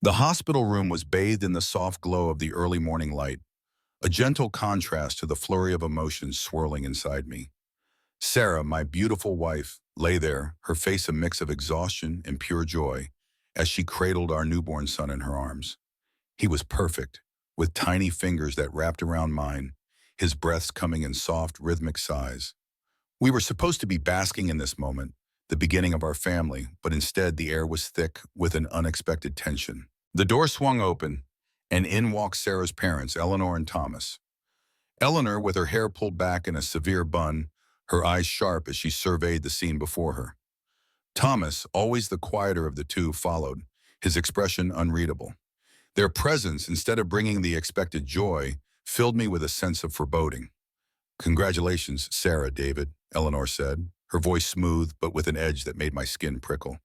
The hospital room was bathed in the soft glow of the early morning light, a gentle contrast to the flurry of emotions swirling inside me. Sarah, my beautiful wife, lay there, her face a mix of exhaustion and pure joy, as she cradled our newborn son in her arms. He was perfect, with tiny fingers that wrapped around mine, his breaths coming in soft, rhythmic sighs. We were supposed to be basking in this moment, the beginning of our family, but instead the air was thick with an unexpected tension. The door swung open, and in walked Sarah's parents, Eleanor and Thomas. Eleanor, with her hair pulled back in a severe bun, her eyes sharp as she surveyed the scene before her. Thomas, always the quieter of the two, followed, his expression unreadable. Their presence, instead of bringing the expected joy, filled me with a sense of foreboding. "Congratulations, Sarah, David," Eleanor said, her voice smooth but with an edge that made my skin prickle.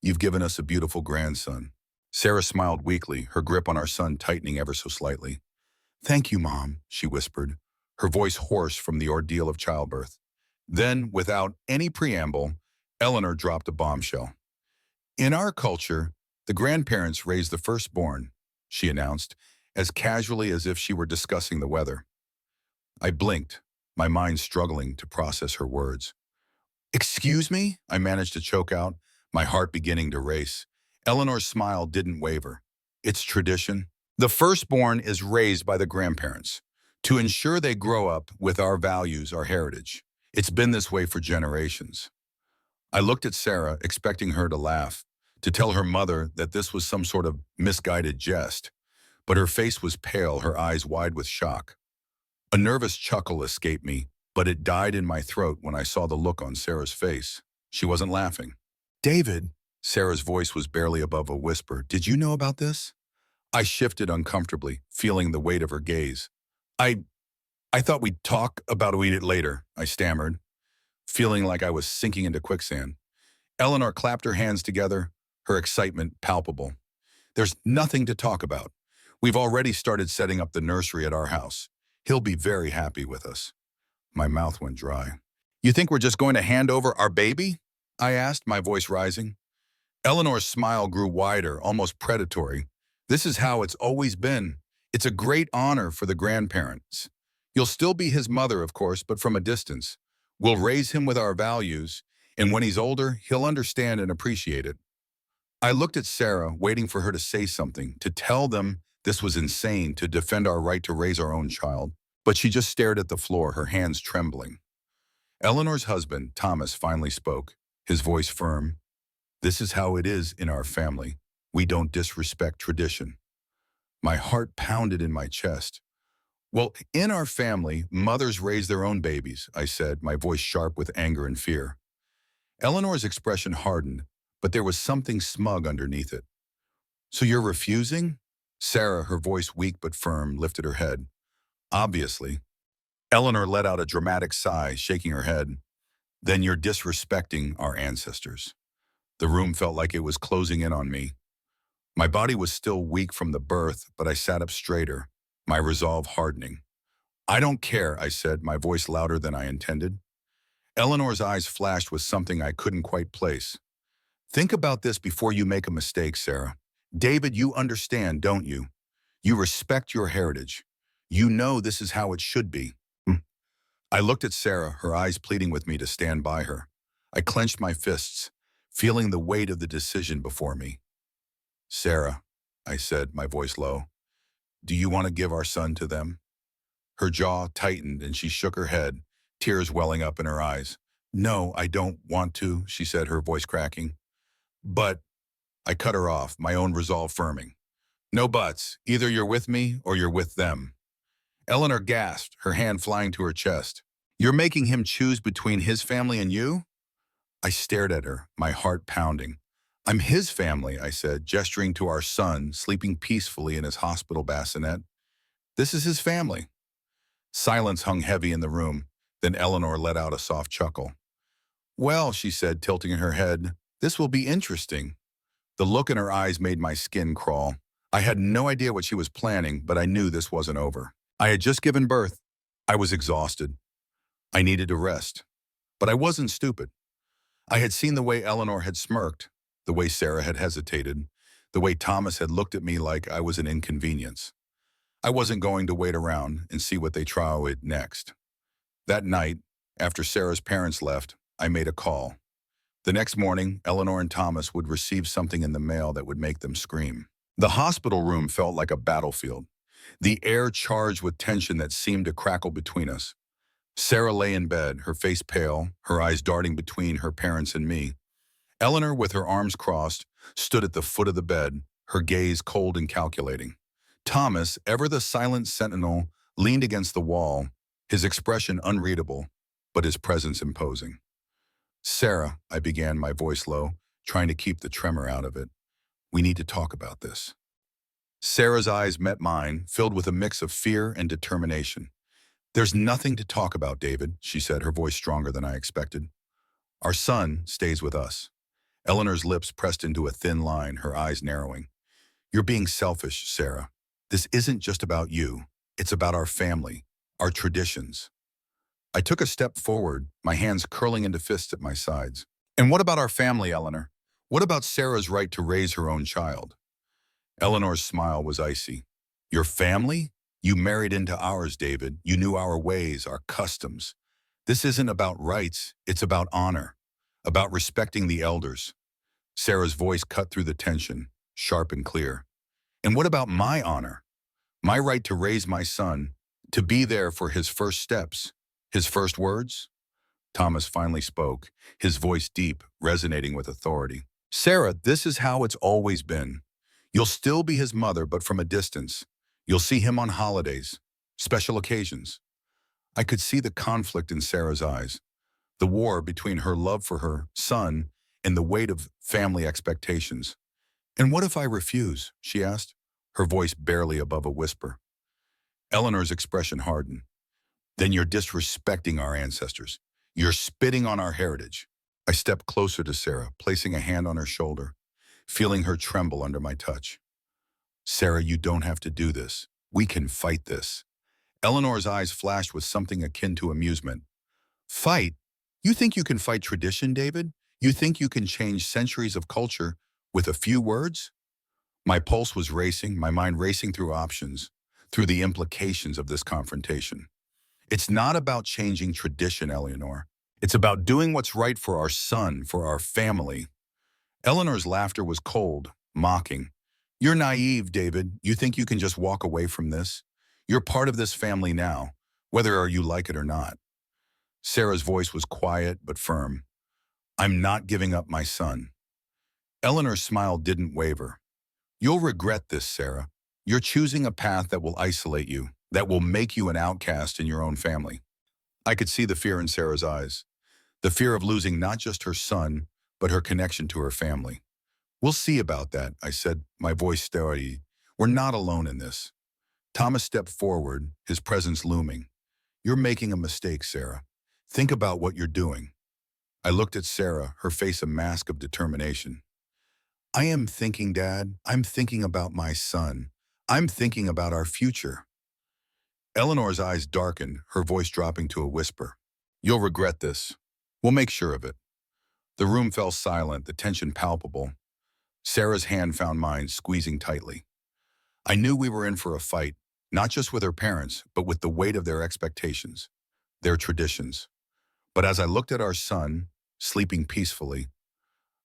"You've given us a beautiful grandson." Sarah smiled weakly, her grip on our son tightening ever so slightly. "Thank you, Mom," she whispered, her voice hoarse from the ordeal of childbirth. Then, without any preamble, Eleanor dropped a bombshell. "In our culture, the grandparents raise the firstborn," she announced, as casually as if she were discussing the weather. I blinked, my mind struggling to process her words. "Excuse me?" I managed to choke out, my heart beginning to race. Eleanor's smile didn't waver. "It's tradition. The firstborn is raised by the grandparents to ensure they grow up with our values, our heritage. It's been this way for generations." I looked at Sarah, expecting her to laugh, to tell her mother that this was some sort of misguided jest, but her face was pale, her eyes wide with shock. A nervous chuckle escaped me, but it died in my throat when I saw the look on Sarah's face. She wasn't laughing. "David," Sarah's voice was barely above a whisper, "did you know about this?" I shifted uncomfortably, feeling the weight of her gaze. I I thought we'd talk about it later," I stammered, feeling like I was sinking into quicksand. Eleanor clapped her hands together, her excitement palpable. "There's nothing to talk about. We've already started setting up the nursery at our house. He'll be very happy with us." My mouth went dry. "You think we're just going to hand over our baby?" I asked, my voice rising. Eleanor's smile grew wider, almost predatory. "This is how it's always been. It's a great honor for the grandparents. You'll still be his mother, of course, but from a distance. We'll raise him with our values, and when he's older, he'll understand and appreciate it." I looked at Sarah, waiting for her to say something, to tell them this was insane, to defend our right to raise our own child, but she just stared at the floor, her hands trembling. Eleanor's husband, Thomas, finally spoke, his voice firm. "This is how it is in our family. We don't disrespect tradition." My heart pounded in my chest. "Well, in our family, mothers raise their own babies," I said, my voice sharp with anger and fear. Eleanor's expression hardened, but there was something smug underneath it. "So you're refusing?" Sarah, her voice weak but firm, lifted her head. "Obviously." Eleanor let out a dramatic sigh, shaking her head. "Then you're disrespecting our ancestors." The room felt like it was closing in on me. My body was still weak from the birth, but I sat up straighter, my resolve hardening. "I don't care," I said, my voice louder than I intended. Eleanor's eyes flashed with something I couldn't quite place. "Think about this before you make a mistake, Sarah. David, you understand, don't you? You respect your heritage. You know this is how it should be." I looked at Sarah, her eyes pleading with me to stand by her. I clenched my fists, feeling the weight of the decision before me. "Sarah," I said, my voice low, "do you want to give our son to them?" Her jaw tightened and she shook her head, tears welling up in her eyes. "No, I don't want to," she said, her voice cracking. "But," I cut her off, my own resolve firming. "No buts. Either you're with me or you're with them." Eleanor gasped, her hand flying to her chest. "You're making him choose between his family and you?" I stared at her, my heart pounding. "I'm his family," I said, gesturing to our son, sleeping peacefully in his hospital bassinet. "This is his family." Silence hung heavy in the room, then Eleanor let out a soft chuckle. "Well," she said, tilting her head, "this will be interesting." The look in her eyes made my skin crawl. I had no idea what she was planning, but I knew this wasn't over. I had just given birth. I was exhausted. I needed to rest. But I wasn't stupid. I had seen the way Eleanor had smirked, the way Sarah had hesitated, the way Thomas had looked at me like I was an inconvenience. I wasn't going to wait around and see what they tried next. That night, after Sarah's parents left, I made a call. The next morning, Eleanor and Thomas would receive something in the mail that would make them scream. The hospital room felt like a battlefield, the air charged with tension that seemed to crackle between us. Sarah lay in bed, her face pale, her eyes darting between her parents and me. Eleanor, with her arms crossed, stood at the foot of the bed, her gaze cold and calculating. Thomas, ever the silent sentinel, leaned against the wall, his expression unreadable, but his presence imposing. "Sarah," I began, my voice low, trying to keep the tremor out of it. "We need to talk about this." Sarah's eyes met mine, filled with a mix of fear and determination. "There's nothing to talk about, David," she said, her voice stronger than I expected. "Our son stays with us." Eleanor's lips pressed into a thin line, her eyes narrowing. "You're being selfish, Sarah. This isn't just about you. It's about our family, our traditions." I took a step forward, my hands curling into fists at my sides. "And what about our family, Eleanor? What about Sarah's right to raise her own child?" Eleanor's smile was icy. "Your family? You married into ours, David. You knew our ways, our customs. This isn't about rights, it's about honor, about respecting the elders." Sarah's voice cut through the tension, sharp and clear. "And what about my honor? My right to raise my son, to be there for his first steps, his first words?" Thomas finally spoke, his voice deep, resonating with authority. "Sarah, this is how it's always been. You'll still be his mother, but from a distance. You'll see him on holidays, special occasions." I could see the conflict in Sarah's eyes, the war between her love for her son and the weight of family expectations. "And what if I refuse?" she asked, her voice barely above a whisper. Eleanor's expression hardened. "Then you're disrespecting our ancestors. You're spitting on our heritage." I stepped closer to Sarah, placing a hand on her shoulder, feeling her tremble under my touch. "Sarah, you don't have to do this. We can fight this." Eleanor's eyes flashed with something akin to amusement. "Fight? You think you can fight tradition, David? You think you can change centuries of culture with a few words?" My pulse was racing, my mind racing through options, through the implications of this confrontation. "It's not about changing tradition, Eleanor. It's about doing what's right for our son, for our family." Eleanor's laughter was cold, mocking. "You're naive, David. You think you can just walk away from this? You're part of this family now, whether you like it or not." Sarah's voice was quiet but firm. "I'm not giving up my son." Eleanor's smile didn't waver. "You'll regret this, Sarah. You're choosing a path that will isolate you, that will make you an outcast in your own family." I could see the fear in Sarah's eyes, the fear of losing not just her son, but her connection to her family. "We'll see about that," I said, my voice steady. "We're not alone in this." Thomas stepped forward, his presence looming. "You're making a mistake, Sarah. Think about what you're doing." I looked at Sarah, her face a mask of determination. "I am thinking, Dad. I'm thinking about my son. I'm thinking about our future." Eleanor's eyes darkened, her voice dropping to a whisper. "You'll regret this. We'll make sure of it." The room fell silent, the tension palpable. Sarah's hand found mine, squeezing tightly. I knew we were in for a fight, not just with her parents, but with the weight of their expectations, their traditions. But as I looked at our son, sleeping peacefully,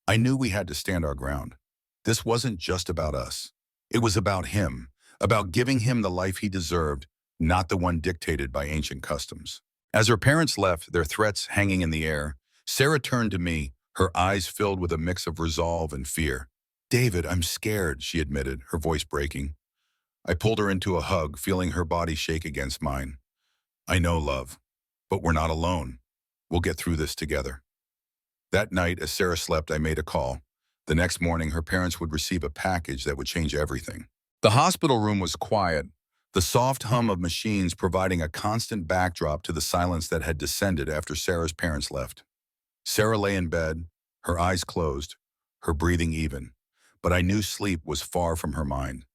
I knew we had to stand our ground. This wasn't just about us. It was about him, about giving him the life he deserved, not the one dictated by ancient customs. As her parents left, their threats hanging in the air, Sarah turned to me, her eyes filled with a mix of resolve and fear. "David, I'm scared," she admitted, her voice breaking. I pulled her into a hug, feeling her body shake against mine. "I know, love, but we're not alone. We'll get through this together." That night, as Sarah slept, I made a call. The next morning, her parents would receive a package that would change everything. The hospital room was quiet, the soft hum of machines providing a constant backdrop to the silence that had descended after Sarah's parents left. Sarah lay in bed, her eyes closed, her breathing even, but I knew sleep was far from her mind.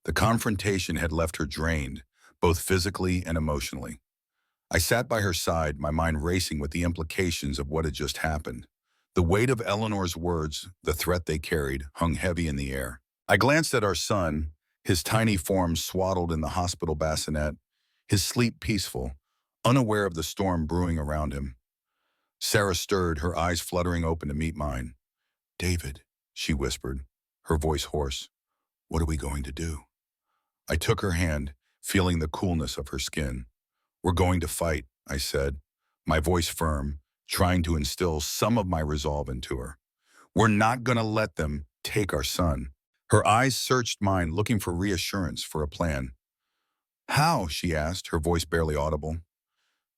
The confrontation had left her drained, both physically and emotionally. I sat by her side, my mind racing with the implications of what had just happened. The weight of Eleanor's words, the threat they carried, hung heavy in the air. I glanced at our son, his tiny form swaddled in the hospital bassinet, his sleep peaceful, unaware of the storm brewing around him. Sarah stirred, her eyes fluttering open to meet mine. "David," she whispered, her voice hoarse, "what are we going to do?" I took her hand, feeling the coolness of her skin. "We're going to fight," I said, my voice firm, trying to instill some of my resolve into her. "We're not going to let them take our son." Her eyes searched mine, looking for reassurance, for a plan. "How?" she asked, her voice barely audible.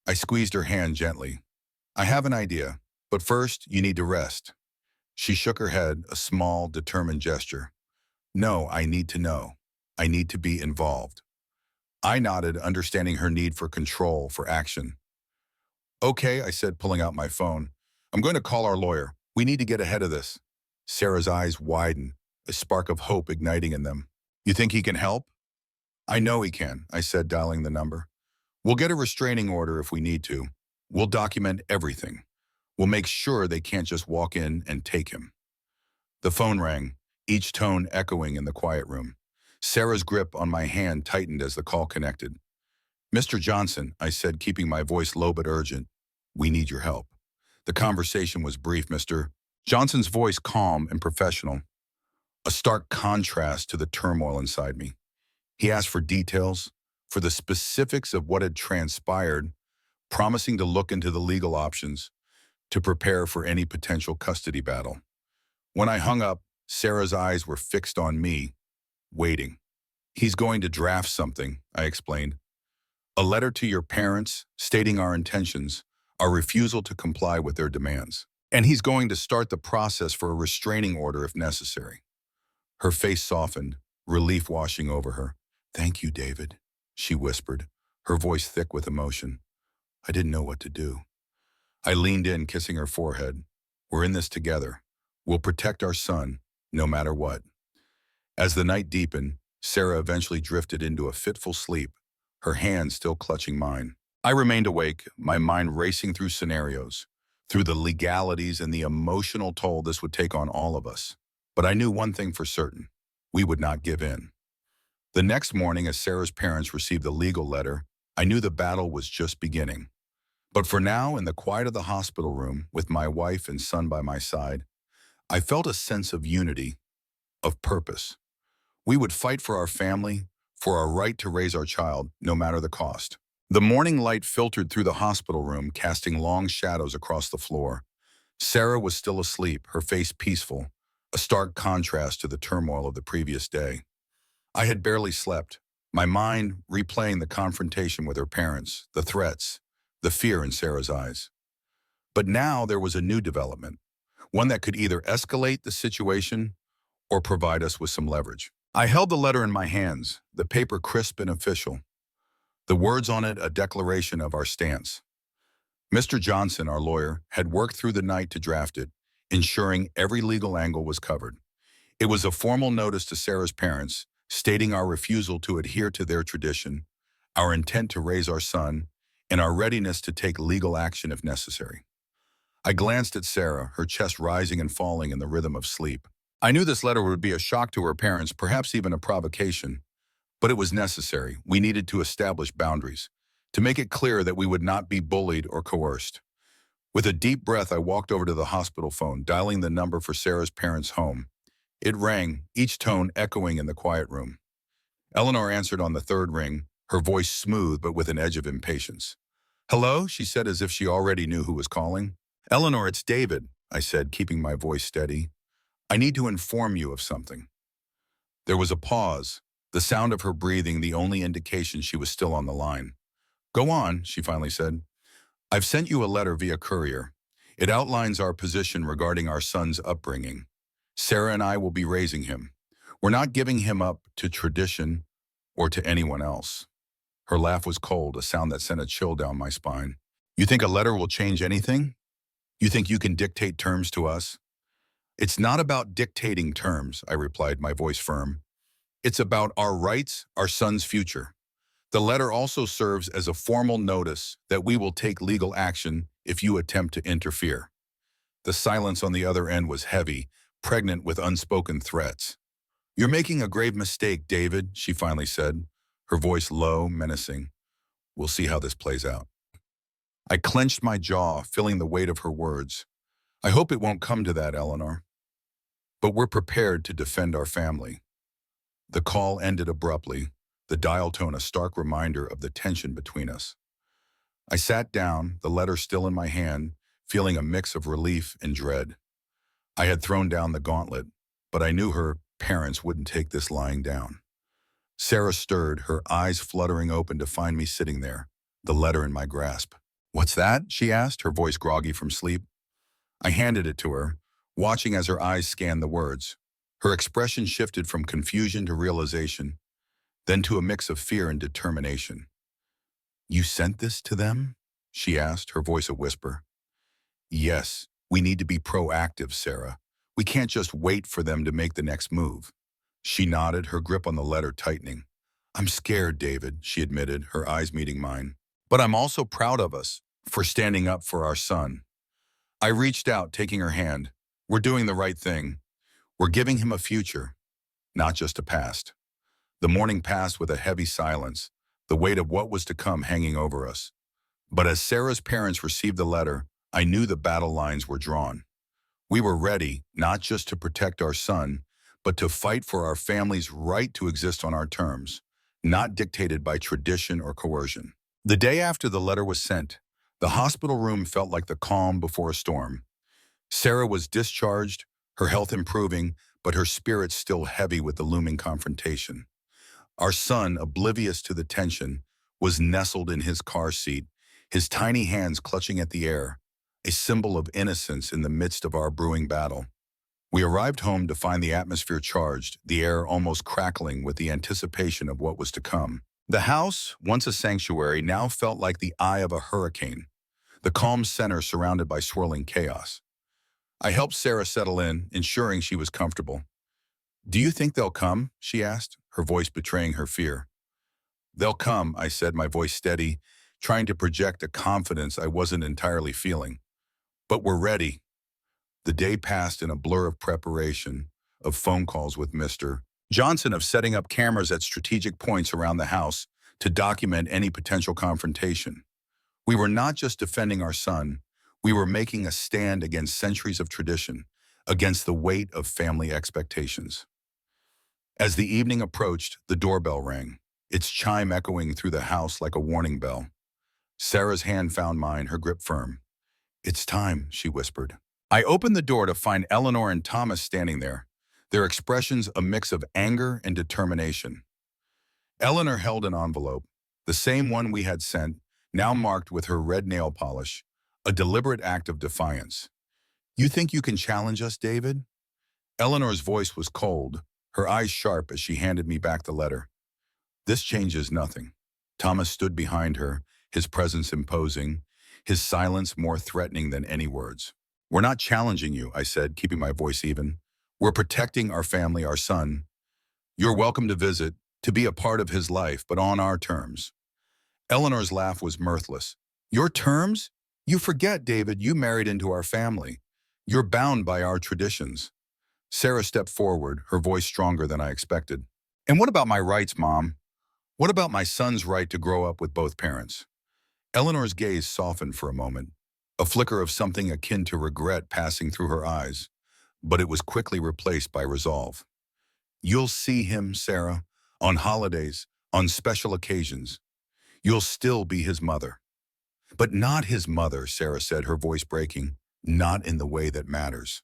I squeezed her hand gently. "I have an idea, but first you need to rest." She shook her head, a small, determined gesture. "No, I need to know. I need to be involved." I nodded, understanding her need for control, for action. "Okay," I said, pulling out my phone. "I'm going to call our lawyer. We need to get ahead of this." Sarah's eyes widened, a spark of hope igniting in them. "You think he can help?" "I know he can," I said, dialing the number. "We'll get a restraining order if we need to. We'll document everything. We'll make sure they can't just walk in and take him." The phone rang, each tone echoing in the quiet room. Sarah's grip on my hand tightened as the call connected. "Mr. Johnson," I said, keeping my voice low but urgent, "we need your help." The conversation was brief, Mr. Johnson's voice calm and professional, a stark contrast to the turmoil inside me. He asked for details, for the specifics of what had transpired, promising to look into the legal options, to prepare for any potential custody battle. When I hung up, Sarah's eyes were fixed on me, waiting. "He's going to draft something," I explained. "A letter to your parents stating our intentions, our refusal to comply with their demands. And he's going to start the process for a restraining order if necessary." Her face softened, relief washing over her. "Thank you, David," she whispered, her voice thick with emotion. I didn't know what to do. I leaned in, kissing her forehead. "We're in this together. We'll protect our son, no matter what." As the night deepened, Sarah eventually drifted into a fitful sleep, her hand still clutching mine. I remained awake, my mind racing through scenarios, through the legalities and the emotional toll this would take on all of us. But I knew one thing for certain: we would not give in. The next morning, as Sarah's parents received the legal letter, I knew the battle was just beginning. But for now, in the quiet of the hospital room, with my wife and son by my side, I felt a sense of unity, of purpose. We would fight for our family, for our right to raise our child, no matter the cost. The morning light filtered through the hospital room, casting long shadows across the floor. Sarah was still asleep, her face peaceful, a stark contrast to the turmoil of the previous day. I had barely slept, my mind replaying the confrontation with her parents, the threats, the fear in Sarah's eyes. But now there was a new development, one that could either escalate the situation or provide us with some leverage. I held the letter in my hands, the paper crisp and official. The words on it a declaration of our stance. Mr. Johnson, our lawyer, had worked through the night to draft it, ensuring every legal angle was covered. It was a formal notice to Sarah's parents, stating our refusal to adhere to their tradition, our intent to raise our son, and our readiness to take legal action if necessary. I glanced at Sarah, her chest rising and falling in the rhythm of sleep. I knew this letter would be a shock to her parents, perhaps even a provocation. But it was necessary. We needed to establish boundaries, to make it clear that we would not be bullied or coerced. With a deep breath, I walked over to the hospital phone, dialing the number for Sarah's parents' home. It rang, each tone echoing in the quiet room. Eleanor answered on the third ring, her voice smooth but with an edge of impatience. "Hello?" she said, as if she already knew who was calling. "Eleanor, it's David," I said, keeping my voice steady. "I need to inform you of something." There was a pause, the sound of her breathing the only indication she was still on the line. "Go on," she finally said. "I've sent you a letter via courier. It outlines our position regarding our son's upbringing. Sarah and I will be raising him. We're not giving him up to tradition or to anyone else." Her laugh was cold, a sound that sent a chill down my spine. "You think a letter will change anything? You think you can dictate terms to us?" "It's not about dictating terms," I replied, my voice firm. "It's about our rights, our son's future. The letter also serves as a formal notice that we will take legal action if you attempt to interfere." The silence on the other end was heavy, pregnant with unspoken threats. You're making a grave mistake, David, she finally said, her voice low, menacing. We'll see how this plays out. I clenched my jaw, feeling the weight of her words. I hope it won't come to that, Eleanor. But we're prepared to defend our family. The call ended abruptly, the dial tone a stark reminder of the tension between us. I sat down, the letter still in my hand, feeling a mix of relief and dread. I had thrown down the gauntlet, but I knew her parents wouldn't take this lying down. Sarah stirred, her eyes fluttering open to find me sitting there, the letter in my grasp. What's that? She asked, her voice groggy from sleep. I handed it to her, watching as her eyes scanned the words. Her expression shifted from confusion to realization, then to a mix of fear and determination. You sent this to them? She asked, her voice a whisper. Yes, we need to be proactive, Sarah. We can't just wait for them to make the next move. She nodded, her grip on the letter tightening. I'm scared, David, she admitted, her eyes meeting mine. But I'm also proud of us for standing up for our son. I reached out, taking her hand. We're doing the right thing. We're giving him a future, not just a past. The morning passed with a heavy silence, the weight of what was to come hanging over us. But as Sarah's parents received the letter, I knew the battle lines were drawn. We were ready, not just to protect our son, but to fight for our family's right to exist on our terms, not dictated by tradition or coercion. The day after the letter was sent, the hospital room felt like the calm before a storm. Sarah was discharged, her health improving, but her spirits still heavy with the looming confrontation. Our son, oblivious to the tension, was nestled in his car seat, his tiny hands clutching at the air, a symbol of innocence in the midst of our brewing battle. We arrived home to find the atmosphere charged, the air almost crackling with the anticipation of what was to come. The house, once a sanctuary, now felt like the eye of a hurricane, the calm center surrounded by swirling chaos. I helped Sarah settle in, ensuring she was comfortable. Do you think they'll come? She asked, her voice betraying her fear. They'll come, I said, my voice steady, trying to project a confidence I wasn't entirely feeling. But we're ready. The day passed in a blur of preparation, of phone calls with Mr. Johnson, of setting up cameras at strategic points around the house to document any potential confrontation. We were not just defending our son, we were making a stand against centuries of tradition, against the weight of family expectations. As the evening approached, the doorbell rang, its chime echoing through the house like a warning bell. Sarah's hand found mine, her grip firm. It's time, she whispered. I opened the door to find Eleanor and Thomas standing there, their expressions a mix of anger and determination. Eleanor held an envelope, the same one we had sent, now marked with her red nail polish, a deliberate act of defiance. You think you can challenge us, David? Eleanor's voice was cold, her eyes sharp as she handed me back the letter. This changes nothing. Thomas stood behind her, his presence imposing, his silence more threatening than any words. We're not challenging you, I said, keeping my voice even. We're protecting our family, our son. You're welcome to visit, to be a part of his life, but on our terms. Eleanor's laugh was mirthless. Your terms? You forget, David, you married into our family. You're bound by our traditions. Sarah stepped forward, her voice stronger than I expected. And what about my rights, Mom? What about my son's right to grow up with both parents? Eleanor's gaze softened for a moment, a flicker of something akin to regret passing through her eyes, but it was quickly replaced by resolve. You'll see him, Sarah, on holidays, on special occasions. You'll still be his mother. But not his mother, Sarah said, her voice breaking, not in the way that matters.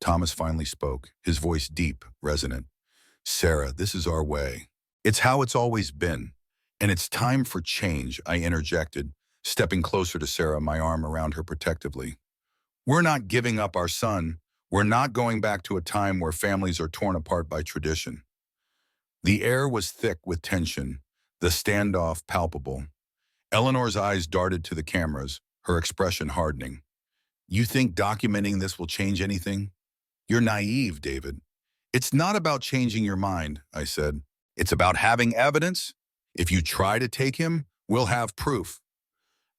Thomas finally spoke, his voice deep, resonant. Sarah, this is our way. It's how it's always been. And it's time for change, I interjected, stepping closer to Sarah, my arm around her protectively. We're not giving up our son. We're not going back to a time where families are torn apart by tradition. The air was thick with tension, the standoff palpable. Eleanor's eyes darted to the cameras, her expression hardening. You think documenting this will change anything? You're naive, David. It's not about changing your mind, I said. It's about having evidence. If you try to take him, we'll have proof.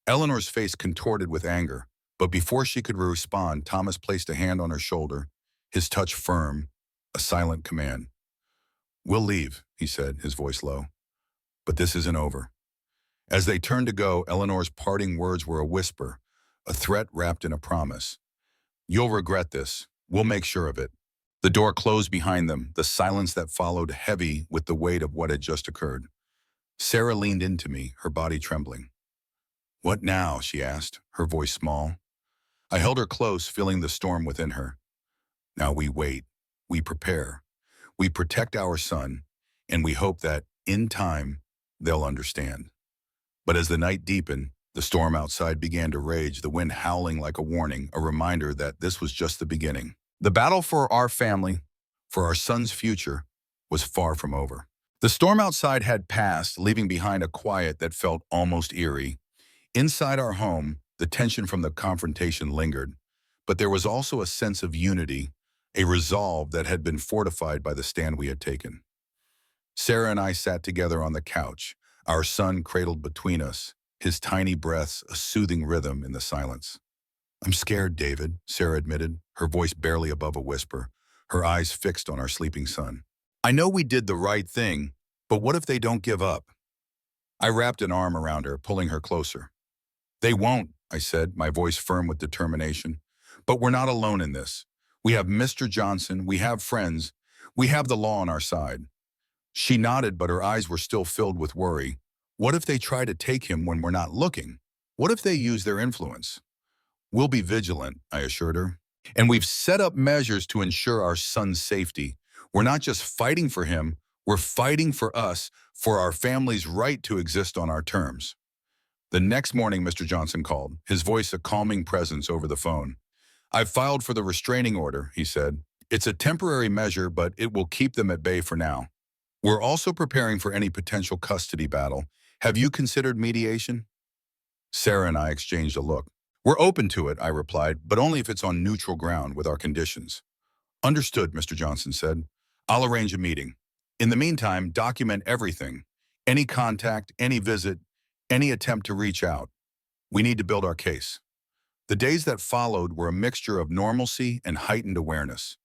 Eleanor's face contorted with anger, but before she could respond, Thomas placed a hand on her shoulder, his touch firm, a silent command. We'll leave, he said, his voice low. But this isn't over. As they turned to go, Eleanor's parting words were a whisper, a threat wrapped in a promise. You'll regret this. We'll make sure of it. The door closed behind them, the silence that followed heavy with the weight of what had just occurred. Sarah leaned into me, her body trembling. What now? She asked, her voice small. I held her close, feeling the storm within her. Now we wait. We prepare. We protect our son, and we hope that, in time, they'll understand. But as the night deepened, the storm outside began to rage, the wind howling like a warning, a reminder that this was just the beginning. The battle for our family, for our son's future, was far from over. The storm outside had passed, leaving behind a quiet that felt almost eerie. Inside our home, the tension from the confrontation lingered, but there was also a sense of unity, a resolve that had been fortified by the stand we had taken. Sarah and I sat together on the couch, our son cradled between us, his tiny breaths a soothing rhythm in the silence. I'm scared, David, Sarah admitted, her voice barely above a whisper, her eyes fixed on our sleeping son. I know we did the right thing, but what if they don't give up? I wrapped an arm around her, pulling her closer. They won't, I said, my voice firm with determination. But we're not alone in this. We have Mr. Johnson, we have friends, we have the law on our side. She nodded, but her eyes were still filled with worry. What if they try to take him when we're not looking? What if they use their influence? We'll be vigilant, I assured her. And we've set up measures to ensure our son's safety. We're not just fighting for him, we're fighting for us, for our family's right to exist on our terms. The next morning, Mr. Johnson called, his voice a calming presence over the phone. I've filed for the restraining order, he said. It's a temporary measure, but it will keep them at bay for now. We're also preparing for any potential custody battle. Have you considered mediation? Sarah and I exchanged a look. We're open to it, I replied, but only if it's on neutral ground with our conditions. Understood, Mr. Johnson said. I'll arrange a meeting. In the meantime, document everything. Any contact, any visit, any attempt to reach out. We need to build our case. The days that followed were a mixture of normalcy and heightened awareness.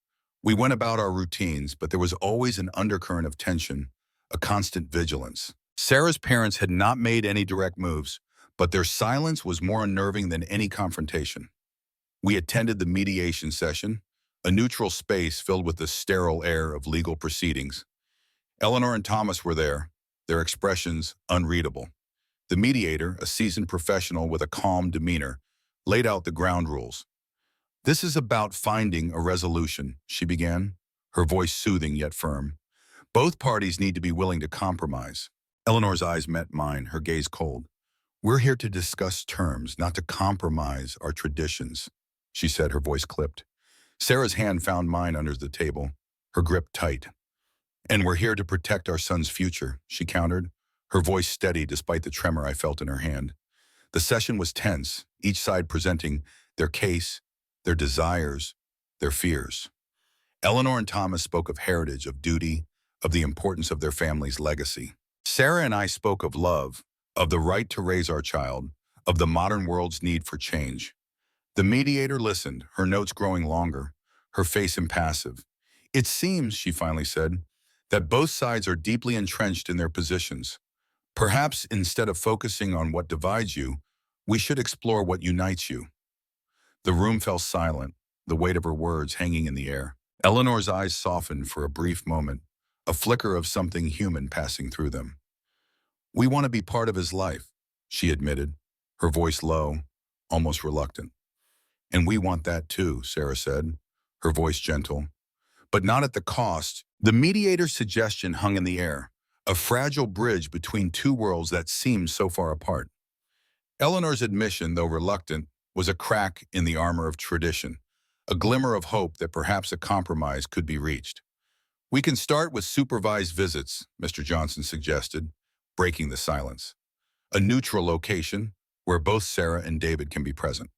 We went about our routines, but there was always an undercurrent of tension, a constant vigilance. Sarah's parents had not made any direct moves, but their silence was more unnerving than any confrontation. We attended the mediation session, a neutral space filled with the sterile air of legal proceedings. Eleanor and Thomas were there, their expressions unreadable. The mediator, a seasoned professional with a calm demeanor, laid out the ground rules. This is about finding a resolution, she began, her voice soothing yet firm. Both parties need to be willing to compromise. Eleanor's eyes met mine, her gaze cold. We're here to discuss terms, not to compromise our traditions, she said, her voice clipped. Sarah's hand found mine under the table, her grip tight. And we're here to protect our son's future, she countered, her voice steady despite the tremor I felt in her hand. The session was tense, each side presenting their case, their desires, their fears. Eleanor and Thomas spoke of heritage, of duty, of the importance of their family's legacy. Sarah and I spoke of love, of the right to raise our child, of the modern world's need for change. The mediator listened, her notes growing longer, her face impassive. It seems, she finally said, that both sides are deeply entrenched in their positions. Perhaps instead of focusing on what divides you, we should explore what unites you. The room fell silent, the weight of her words hanging in the air. Eleanor's eyes softened for a brief moment, a flicker of something human passing through them. We want to be part of his life, she admitted, her voice low, almost reluctant. And we want that too, Sarah said, her voice gentle. But not at the cost. The mediator's suggestion hung in the air, a fragile bridge between two worlds that seemed so far apart. Eleanor's admission, though reluctant, was a crack in the armor of tradition, a glimmer of hope that perhaps a compromise could be reached. We can start with supervised visits, Mr. Johnson suggested, breaking the silence. A neutral location where both Sarah and David can be present.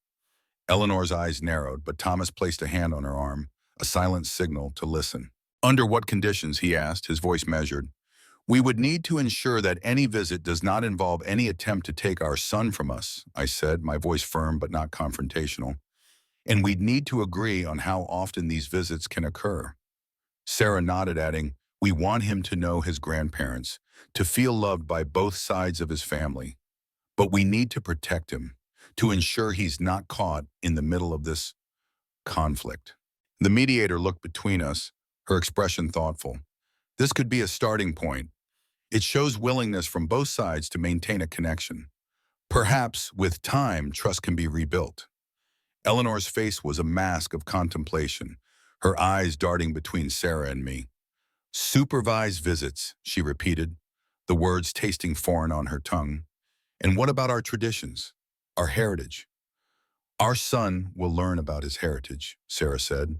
Eleanor's eyes narrowed, but Thomas placed a hand on her arm, a silent signal to listen. Under what conditions, he asked, his voice measured. We would need to ensure that any visit does not involve any attempt to take our son from us, I said, my voice firm but not confrontational. And we'd need to agree on how often these visits can occur. Sarah nodded, adding, We want him to know his grandparents, to feel loved by both sides of his family. But we need to protect him, to ensure he's not caught in the middle of this conflict. The mediator looked between us, her expression thoughtful. This could be a starting point. It shows willingness from both sides to maintain a connection. Perhaps, with time, trust can be rebuilt. Eleanor's face was a mask of contemplation, her eyes darting between Sarah and me. Supervised visits, she repeated, the words tasting foreign on her tongue. And what about our traditions, our heritage? Our son will learn about his heritage, Sarah said,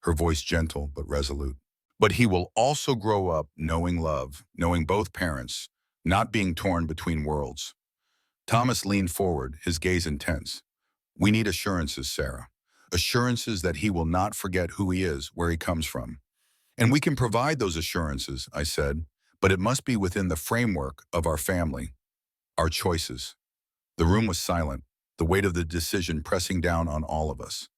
her voice gentle but resolute. But he will also grow up knowing love, knowing both parents, not being torn between worlds. Thomas leaned forward, his gaze intense. We need assurances, Sarah. Assurances that he will not forget who he is, where he comes from. And we can provide those assurances, I said, but it must be within the framework of our family, our choices. The room was silent, the weight of the decision pressing down on all of us.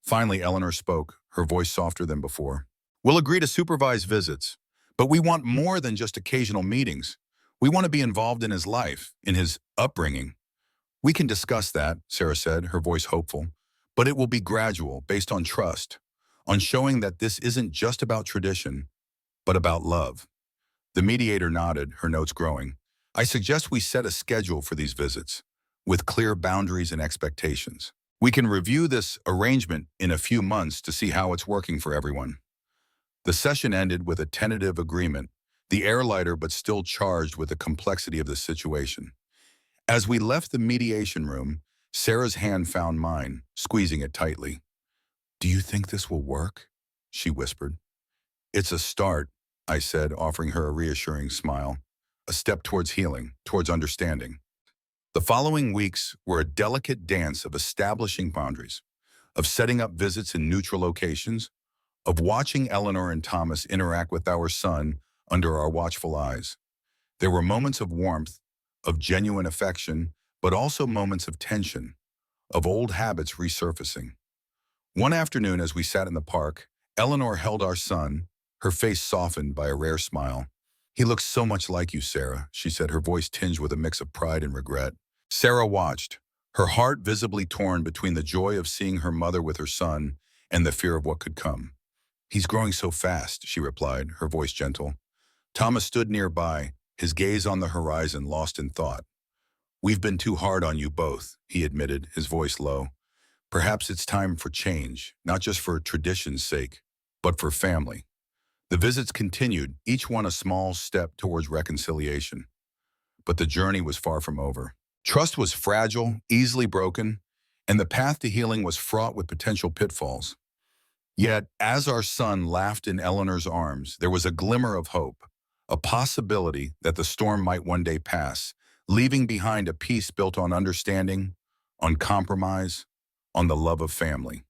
Finally, Eleanor spoke, her voice softer than before. We'll agree to supervise visits, but we want more than just occasional meetings. We want to be involved in his life, in his upbringing. We can discuss that, Sarah said, her voice hopeful, but it will be gradual, based on trust, on showing that this isn't just about tradition, but about love. The mediator nodded, her notes growing. I suggest we set a schedule for these visits, with clear boundaries and expectations. We can review this arrangement in a few months to see how it's working for everyone. The session ended with a tentative agreement, the air lighter but still charged with the complexity of the situation. As we left the mediation room, Sarah's hand found mine, squeezing it tightly. Do you think this will work? She whispered. It's a start, I said, offering her a reassuring smile. A step towards healing, towards understanding. The following weeks were a delicate dance of establishing boundaries, of setting up visits in neutral locations, of watching Eleanor and Thomas interact with our son under our watchful eyes. There were moments of warmth, of genuine affection, but also moments of tension, of old habits resurfacing. One afternoon as we sat in the park, Eleanor held our son, her face softened by a rare smile. He looks so much like you, Sarah, she said, her voice tinged with a mix of pride and regret. Sarah watched, her heart visibly torn between the joy of seeing her mother with her son and the fear of what could come. He's growing so fast, she replied, her voice gentle. Thomas stood nearby, his gaze on the horizon, lost in thought. We've been too hard on you both, he admitted, his voice low. Perhaps it's time for change, not just for tradition's sake, but for family. The visits continued, each one a small step towards reconciliation. But the journey was far from over. Trust was fragile, easily broken, and the path to healing was fraught with potential pitfalls. Yet, as our son laughed in Eleanor's arms, there was a glimmer of hope, a possibility that the storm might one day pass, leaving behind a peace built on understanding, on compromise, on the love of family.